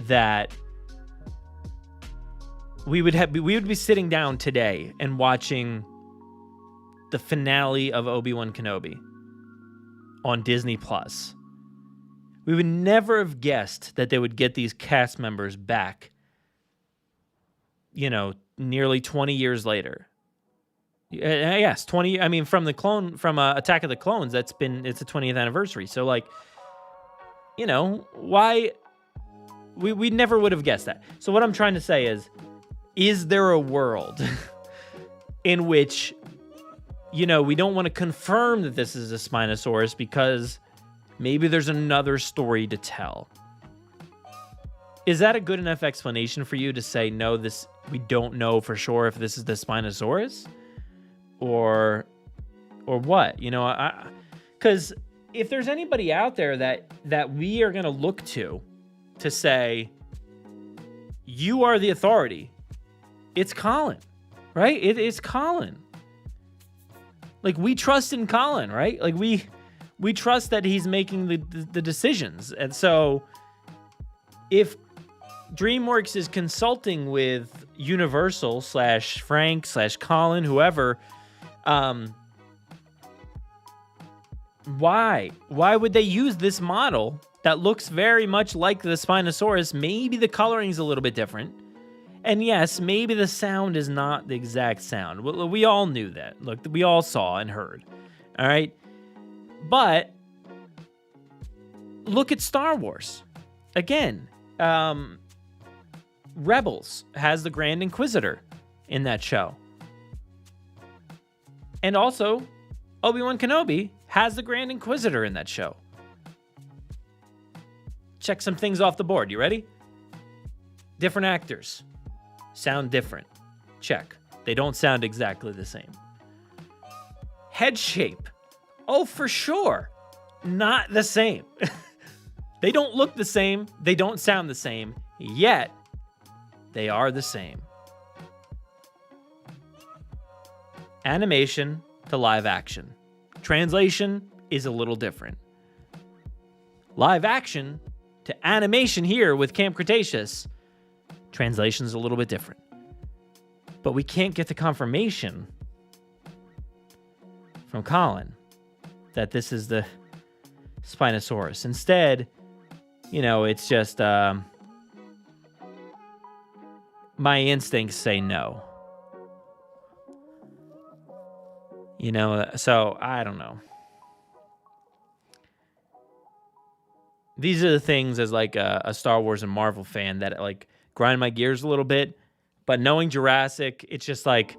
that we would be sitting down today and watching the finale of Obi-Wan Kenobi on Disney Plus. We would never have guessed that they would get these cast members back, nearly 20 years later. Yes, 20. I mean, from Attack of the Clones, it's the 20th anniversary. So like, why we never would have guessed that. So what I'm trying to say is there a world in which, we don't want to confirm that this is a Spinosaurus because maybe there's another story to tell? Is that a good enough explanation for you to say, no, we don't know for sure if this is the Spinosaurus? Or what? Because if there's anybody out there that we are going to look to say, you are the authority, it's Colin, right? It's Colin. Like, we trust in Colin, right? Like, we trust that he's making the decisions. And so if DreamWorks is consulting with Universal / Frank / Colin, whoever, why would they use this model that looks very much like the Spinosaurus? Maybe the coloring's a little bit different. And yes, maybe the sound is not the exact sound. We all knew that. Look, we all saw and heard. All right? But look at Star Wars. Again, Rebels has the Grand Inquisitor in that show. And also, Obi-Wan Kenobi has the Grand Inquisitor in that show. Check some things off the board. You ready? Different actors. Sound different. Check. They don't sound exactly the same. Head shape. Oh, for sure. Not the same. They don't look the same. They don't sound the same. Yet, they are the same. Animation to live action. Translation is a little different. Live action to animation here with Camp Cretaceous. Translation is a little bit different. But we can't get the confirmation from Colin that this is the Spinosaurus. Instead, it's just my instincts say no. So I don't know. These are the things as like a Star Wars and Marvel fan that like grind my gears a little bit. But knowing Jurassic, it's just like,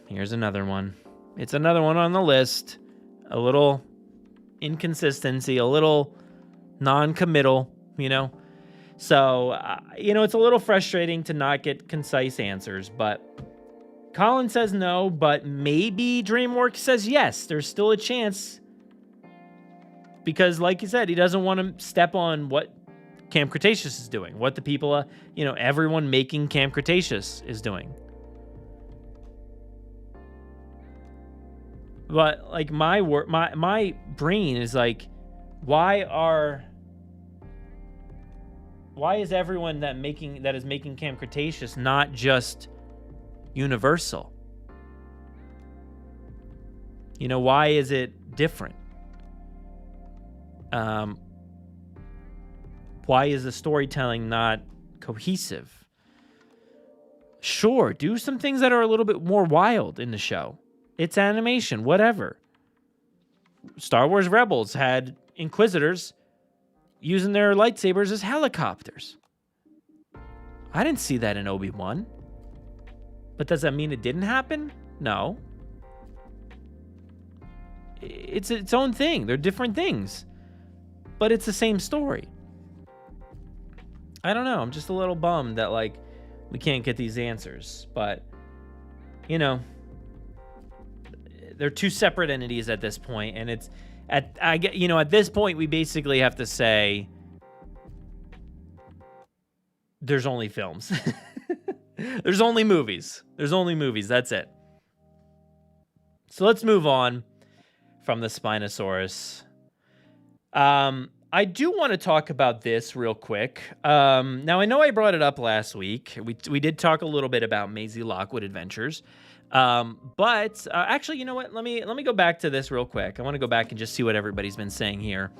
here's another one. It's another one on the list. A little inconsistency, a little non-committal, So, it's a little frustrating to not get concise answers, but Colin says no, but maybe DreamWorks says yes. There's still a chance. Because, like you said, he doesn't want to step on what Camp Cretaceous is doing, what the people, everyone making Camp Cretaceous is doing. But, like, my brain is like, why is everyone that is making Camp Cretaceous not just Universal? Why is it different? Why is the storytelling not cohesive? Sure, do some things that are a little bit more wild in the show. It's animation, whatever. Star Wars Rebels had Inquisitors using their lightsabers as helicopters. I didn't see that in Obi-Wan. But does that mean it didn't happen? No. It's its own thing. They're different things. But it's the same story. I don't know. I'm just a little bummed that, like, we can't get these answers. But, they're two separate entities at this point, and it's at this point we basically have to say there's only films. There's only movies. That's it. So let's move on from the Spinosaurus. I do want to talk about this real quick. Now, I know I brought it up last week. We did talk a little bit about Maisie Lockwood Adventures. But actually, you know what? Let me go back to this real quick. I want to go back and just see what everybody's been saying here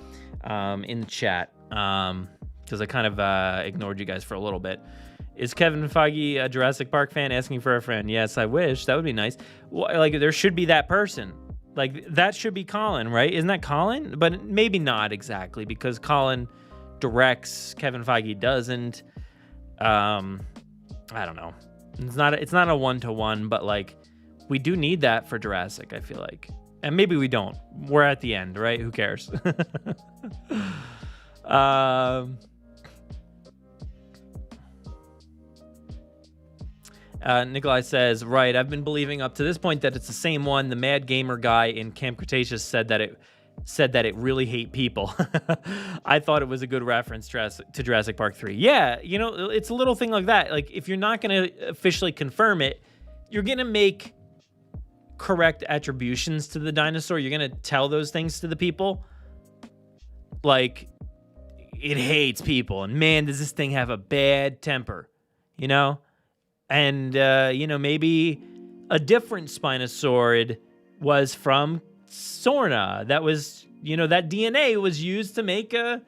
in the chat, because I kind of ignored you guys for a little bit. Is Kevin Feige a Jurassic Park fan asking for a friend? Yes, I wish. That would be nice. Like, there should be that person. Like, that should be Colin, right? Isn't that Colin? But maybe not exactly, because Colin directs, Kevin Feige doesn't. I don't know. It's not a one-to-one, but, like, we do need that for Jurassic, I feel like. And maybe we don't. We're at the end, right? Who cares? Nikolai says, right, I've been believing up to this point that it's the same one. The Mad Gamer guy in Camp Cretaceous said that said that it really hate people. I thought it was a good reference to Jurassic Park 3. Yeah, you know, it's a little thing like that. Like, if you're not going to officially confirm it, you're going to make correct attributions to the dinosaur. You're going to tell those things to the people. Like, it hates people. And man, does this thing have a bad temper, you know? And, you know, maybe a different Spinosaurid was from Sorna. That was, you know, that DNA was used to make a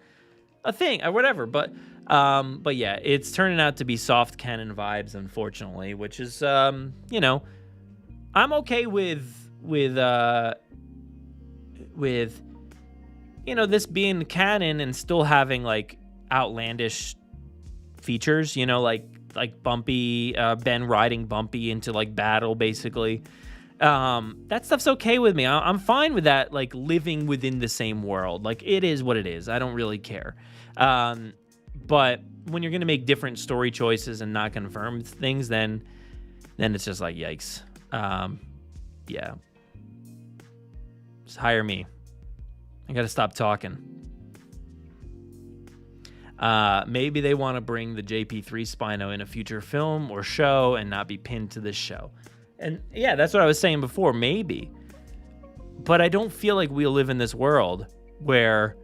thing or whatever. But yeah, it's turning out to be soft canon vibes, unfortunately, which is, you know, I'm okay with, you know, this being canon and still having like outlandish features, you know, like Bumpy, Ben riding Bumpy into like battle, basically. That stuff's okay with me. I'm fine with that, like living within the same world. Like, it is what it is. I don't really care. But when you're gonna make different story choices and not confirm things, then it's just like, yikes. Yeah. Just hire me. I gotta stop talking. Maybe they want to bring the JP3 Spino in a future film or show and not be pinned to this show. And yeah, that's what I was saying before, maybe. But I don't feel like we live in this world where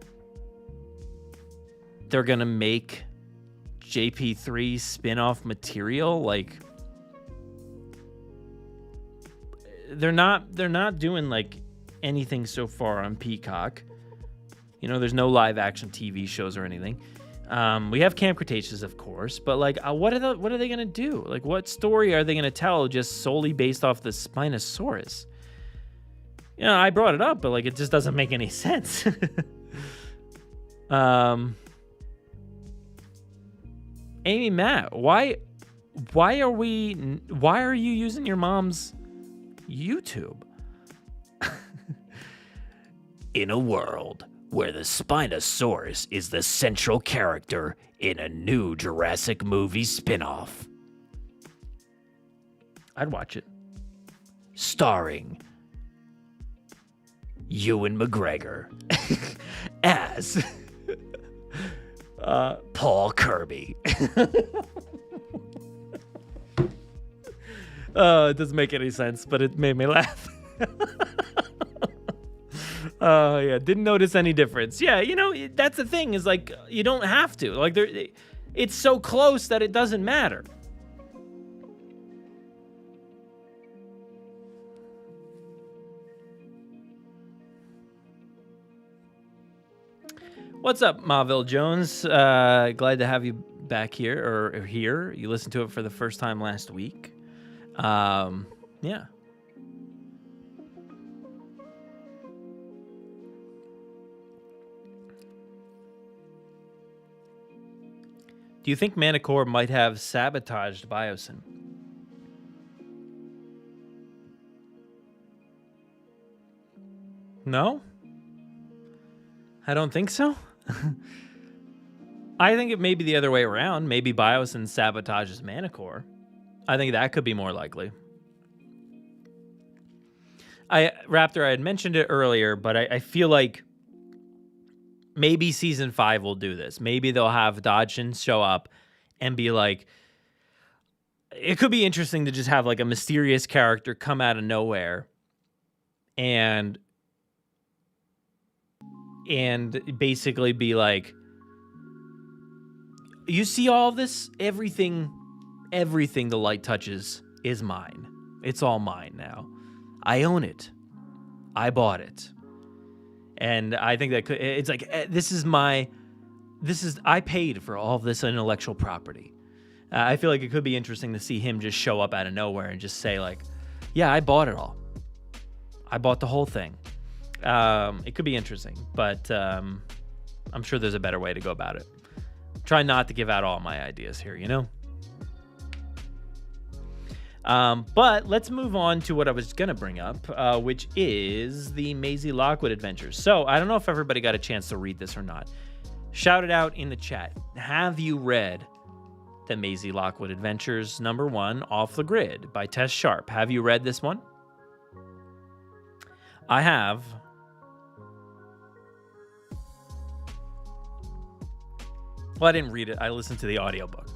they're going to make JP3 spin-off material. Like, they're not doing like anything so far on Peacock. You know, there's no live action TV shows or anything. We have Camp Cretaceous, of course, but like, what are they gonna do? Like, what story are they gonna tell just solely based off the Spinosaurus? You know, I brought it up, but like, it just doesn't make any sense. Amy, Matt, why are you using your mom's YouTube? In a world where the Spinosaurus is the central character in a new Jurassic movie spin-off. I'd watch it. Starring Ewan McGregor as Paul Kirby. It doesn't make any sense, but it made me laugh. Yeah, didn't notice any difference. Yeah, you know, that's the thing, is like, you don't have to. Like, it's so close that it doesn't matter. What's up, Maville Jones? Glad to have you back here, or here. You listened to it for the first time last week. Yeah. Do you think Manticore might have sabotaged Biosyn? No? I don't think so. I think it may be the other way around. Maybe Biosyn sabotages Manticore. I think that could be more likely. Raptor, I had mentioned it earlier, but I feel like maybe season 5 will do this. Maybe they'll have Dodgson show up and be like, it could be interesting to just have like a mysterious character come out of nowhere and basically be like, you see all of this? Everything the light touches is mine. It's all mine now. I own it. I bought it. And I think that it's like, I paid for all of this intellectual property. I feel like it could be interesting to see him just show up out of nowhere and just say like, yeah, I bought it all. I bought the whole thing. It could be interesting, but I'm sure there's a better way to go about it. Try not to give out all my ideas here, you know? But let's move on to what I was going to bring up, which is the Maisie Lockwood Adventures. So I don't know if everybody got a chance to read this or not. Shout it out in the chat. Have you read the Maisie Lockwood Adventures #1, Off the Grid by Tess Sharp? Have you read this one? I have. Well, I didn't read it. I listened to the audiobook.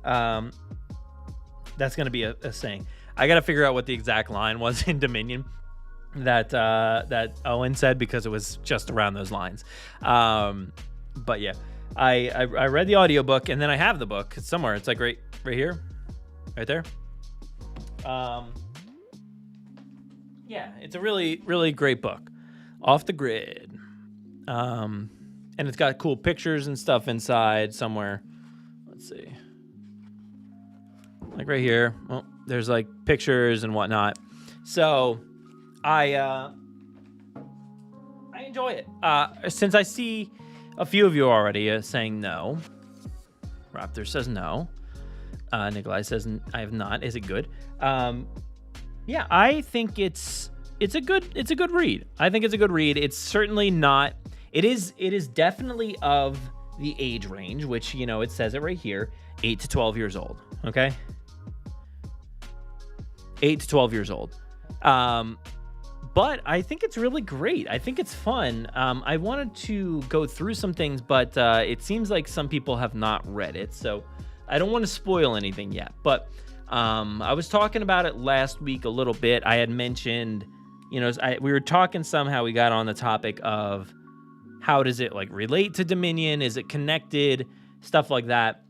That's going to be a saying. I got to figure out what the exact line was in Dominion that Owen said, because it was just around those lines. But yeah, I read the audiobook, and then I have the book. It's somewhere. It's like right here, right there. Yeah, it's a really, really great book. Off the Grid. And it's got cool pictures and stuff inside somewhere. Let's see. Like right here. Well, there's like pictures and whatnot. So I enjoy it. Since I see a few of you already saying no. Raptor says no. Nikolai says I have not. Is it good? Yeah, I think it's a good read. I think it's a good read. It's certainly not. It is definitely of the age range, which, you know, it says it right here, 8 to 12 years old. Okay, 8 to 12 years old. But I think it's really great. I think it's fun. I wanted to go through some things, but it seems like some people have not read it, so I don't want to spoil anything yet. But I was talking about it last week a little bit. I had mentioned, you know, we were talking somehow. We got on the topic of how does it like relate to Dominion? Is it connected? Stuff like that.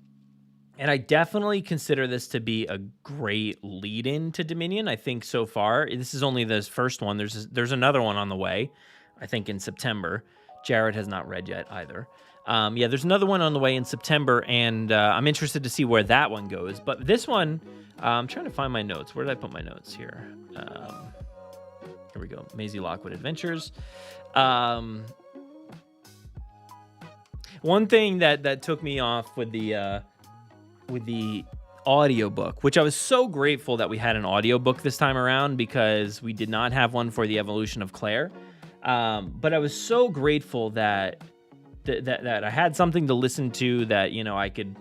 And I definitely consider this to be a great lead-in to Dominion. I think so far, this is only this first one. There's another one on the way, I think in September. Jared has not read yet either. Yeah, there's another one on the way in September, and I'm interested to see where that one goes. But this one, I'm trying to find my notes. Where did I put my notes here? Here we go. Maisie Lockwood Adventures. One thing that took me off with the audiobook, which I was so grateful that we had an audiobook this time around, because we did not have one for the Evolution of Claire. But I was so grateful that I had something to listen to, that, you know, I could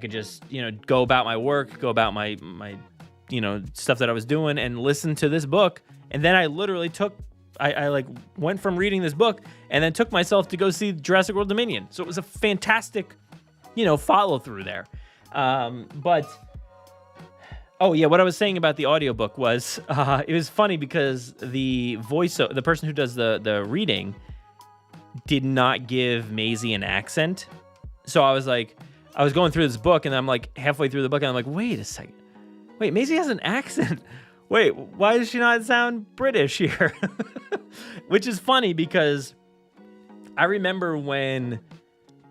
just, you know, go about my work, go about my you know, stuff that I was doing, and listen to this book. And then I literally I like went from reading this book and then took myself to go see Jurassic World Dominion. So it was a fantastic, you know, follow through there. But oh yeah, what I was saying about the audiobook was it was funny because the person who does the reading did not give Maisie an accent. So I was going through this book, and I'm like halfway through the book, and I'm like, wait a second. Wait, Maisie has an accent. Wait, why does she not sound British here? Which is funny, because I remember when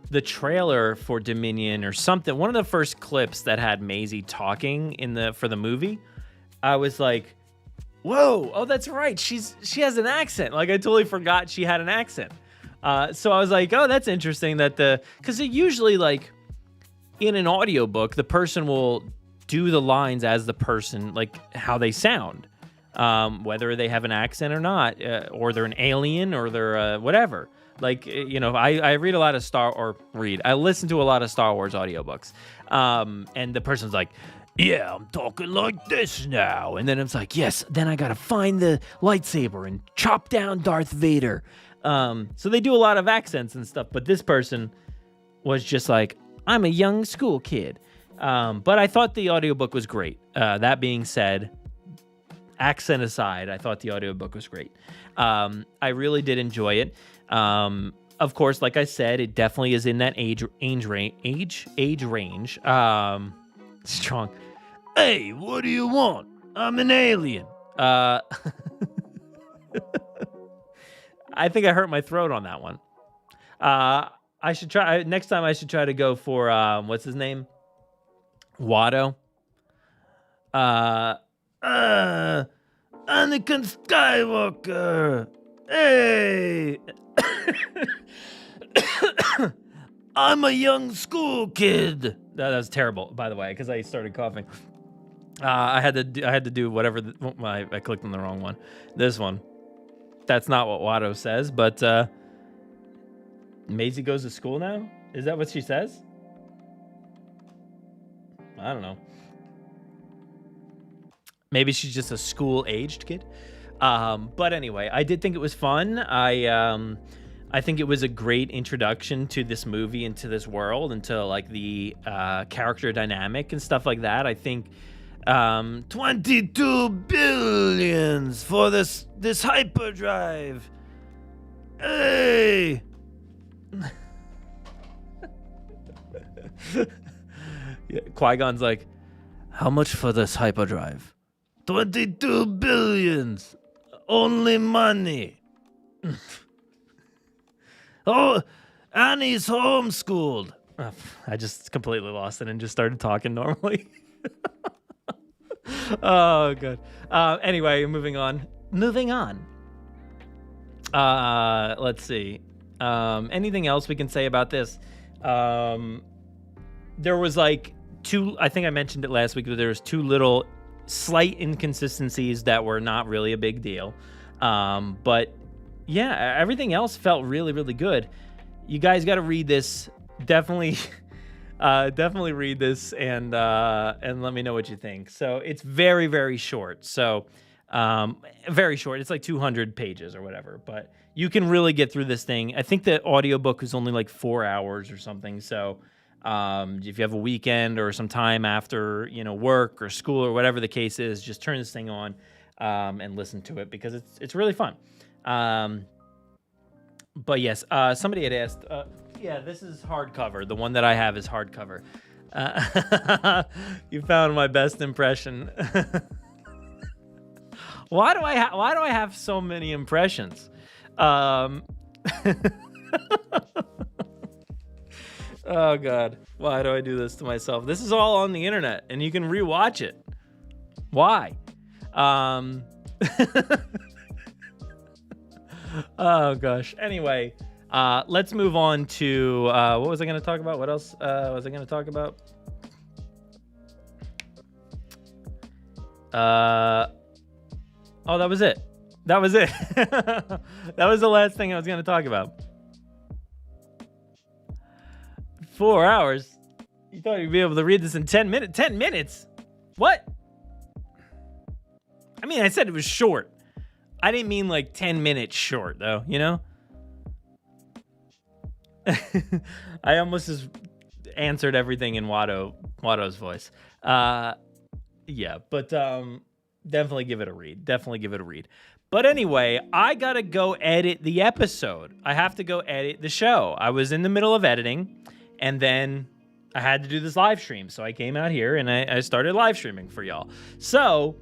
the trailer for Dominion or something, one of the first clips that had Maisie talking for the movie, I was like, whoa, oh, that's right. She has an accent. Like, I totally forgot she had an accent. So I was like, oh, that's interesting because it usually, like, in an audiobook, the person will do the lines as the person, like how they sound, whether they have an accent or not, or they're an alien, or they're whatever. Like, you know, I read a lot of I listen to a lot of Star Wars audiobooks, and the person's like, yeah, I'm talking like this now, and then it's like, yes, then I gotta find the lightsaber and chop down Darth Vader. So they do a lot of accents and stuff, but this person was just like, I'm a young school kid. But I thought the audiobook was great. That being said, accent aside, I thought the audiobook was great. I really did enjoy it. Of course, like I said, it definitely is in that age range. Strong. Hey, what do you want? I'm an alien. I think I hurt my throat on that one. I should try next time. I should try to go for what's his name? Watto. Anakin Skywalker. Hey. I'm a young school kid. That was terrible, by the way, because I started coughing. I had to do whatever. I clicked on the wrong one. This one. That's not what Watto says, but Maisie goes to school now? Is that what she says? I don't know. Maybe she's just a school-aged kid. But anyway, I did think it was fun. I think it was a great introduction to this movie and to this world and to like the character dynamic and stuff like that. I think 22 billions for this hyperdrive. Hey. Yeah, Qui-Gon's like, how much for this hyperdrive? 22 billions. Only money. Oh, Annie's homeschooled. Oh, I just completely lost it and just started talking normally. Oh, good. Anyway, moving on. Let's see. Anything else we can say about this? There was like I think I mentioned it last week, but there was two little slight inconsistencies that were not really a big deal. But yeah, everything else felt really, really good. You guys got to read this. Definitely read this and let me know what you think. So it's very, very short. So very short. It's like 200 pages or whatever, but you can really get through this thing. I think the audiobook is only like 4 hours or something. So if you have a weekend or some time after, work or school or whatever the case is, just turn this thing on and listen to it because it's really fun. But yes, somebody had asked, yeah, this is hardcover. The one that I have is hardcover. You found my best impression. Why do I have so many impressions? Oh God, why do I do this to myself? This is all on the internet, and you can rewatch it. Why? Oh gosh. Anyway, let's move on to what was I going to talk about? What else was I going to talk about? Oh, that was it. That was it. That was the last thing I was going to talk about. 4 hours? You thought you'd be able to read this in 10 minutes? 10 minutes? What? I mean, I said it was short. I didn't mean like 10 minutes short, though, I almost just answered everything in Watto's voice. Yeah, but definitely give it a read. But anyway, I got to go edit the episode. I have to go edit the show. I was in the middle of editing, and then I had to do this live stream. So I came out here, and I started live streaming for y'all. So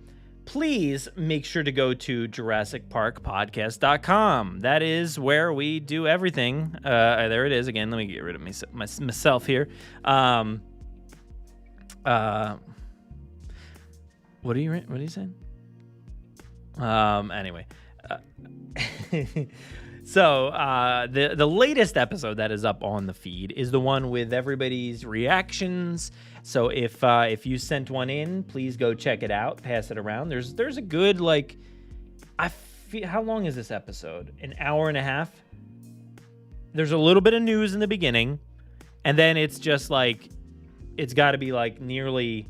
please make sure to go to JurassicParkPodcast.com. That is where we do everything. There it is again. Let me get rid of myself here. What are you saying? Anyway. So the latest episode that is up on the feed is the one with everybody's reactions. So if you sent one in, please go check it out, pass it around. There's a good how long is this episode? An hour and a half. There's a little bit of news in the beginning, and then it's just like it's got to be like nearly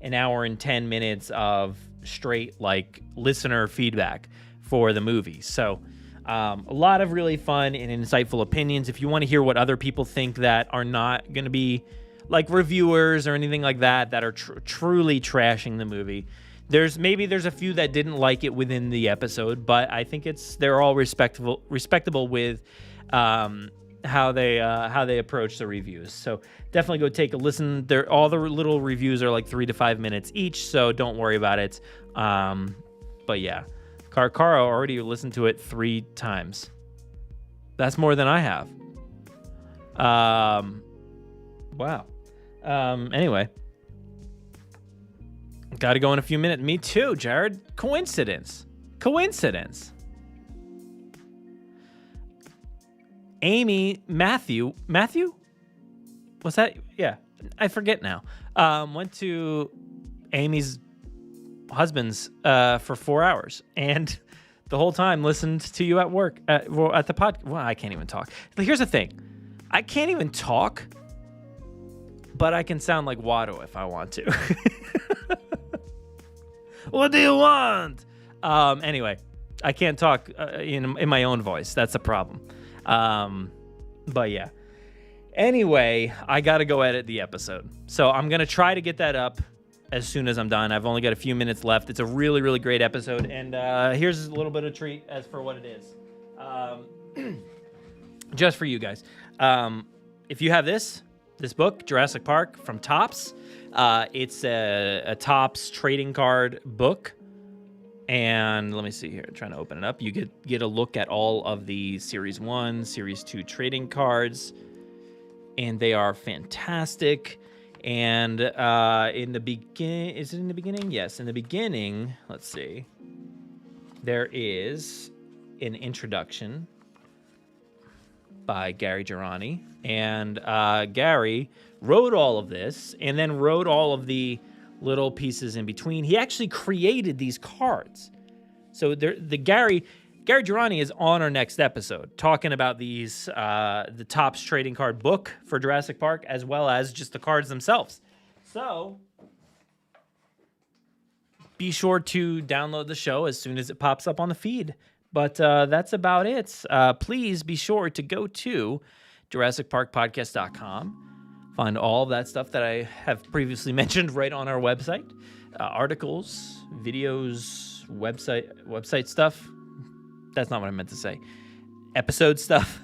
an hour and 10 minutes of straight like listener feedback for the movie. So a lot of really fun and insightful opinions. If you want to hear what other people think that are not going to be like reviewers or anything like that are truly trashing the movie, there's a few that didn't like it within the episode, but I think they're all respectable with how they approach the reviews. So definitely go take a listen. All the little reviews are like 3 to 5 minutes each, so don't worry about it. But yeah, Carcaro already listened to it 3 times. That's more than I have. Wow. Anyway, got to go in a few minutes. Me too, Jared. Coincidence. Matthew? What's that? Yeah, I forget now. Went to Amy's husband's for 4 hours, and the whole time listened to you at work at the pod. Well, I can't even talk. Here's the thing, I can't even talk, but I can sound like Watto if I want to. What do you want? Anyway, I can't talk in my own voice. That's the problem. But yeah. Anyway, I got to go edit the episode. So I'm going to try to get that up as soon as I'm done. I've only got a few minutes left. It's a really, really great episode. And here's a little bit of treat as for what it is. Just for you guys. If you have this book, Jurassic Park from Topps, it's a Topps trading card book. And let me see here, trying to open it up. You get a look at all of the Series 1, Series 2 trading cards. And they are fantastic. And in the beginning, is it in the beginning? Yes, in the beginning, let's see. There is an introduction by Gary Girani. And Gary wrote all of this and then wrote all of the little pieces in between. He actually created these cards. So Gary Girani is on our next episode talking about these, the Topps trading card book for Jurassic Park, as well as just the cards themselves. So be sure to download the show as soon as it pops up on the feed. But that's about it. Please be sure to go to JurassicParkPodcast.com. Find all of that stuff that I have previously mentioned right on our website. Articles, videos, website stuff. That's not what I meant to say. Episode stuff.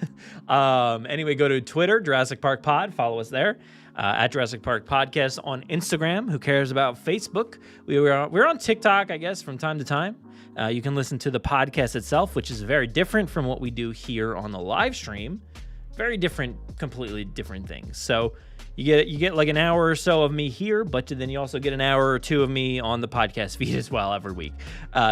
Anyway, go to Twitter, Jurassic Park Pod. Follow us there. At Jurassic Park Podcast on Instagram. Who cares about Facebook? We're on TikTok, I guess, from time to time. You can listen to the podcast itself, which is very different from what we do here on the live stream. Very different, completely different things. So you get like an hour or so of me here, but then you also get an hour or two of me on the podcast feed as well every week.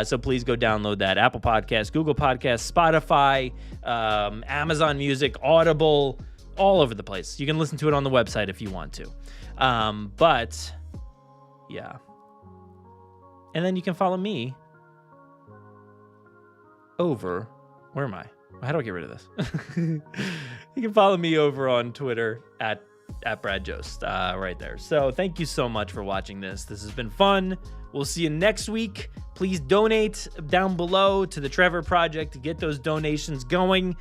So please go download that. Apple Podcasts, Google Podcasts, Spotify, Amazon Music, Audible, all over the place. You can listen to it on the website if you want to. But yeah. And then you can follow me over, where am I? How do I get rid of this? You can follow me over on Twitter at Brad Jost, right there. So thank you so much for watching this. This has been fun. We'll see you next week. Please donate down below to the Trevor Project to get those donations going.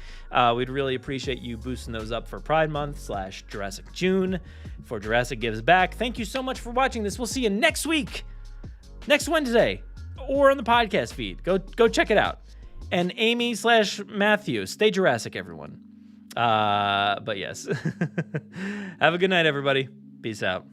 We'd really appreciate you boosting those up for Pride Month / Jurassic June for Jurassic Gives Back. Thank you so much for watching this. We'll see you next week, next Wednesday, or on the podcast feed. Go check it out. And Amy / Matthew, stay Jurassic, everyone. But yes. Have a good night, everybody. Peace out.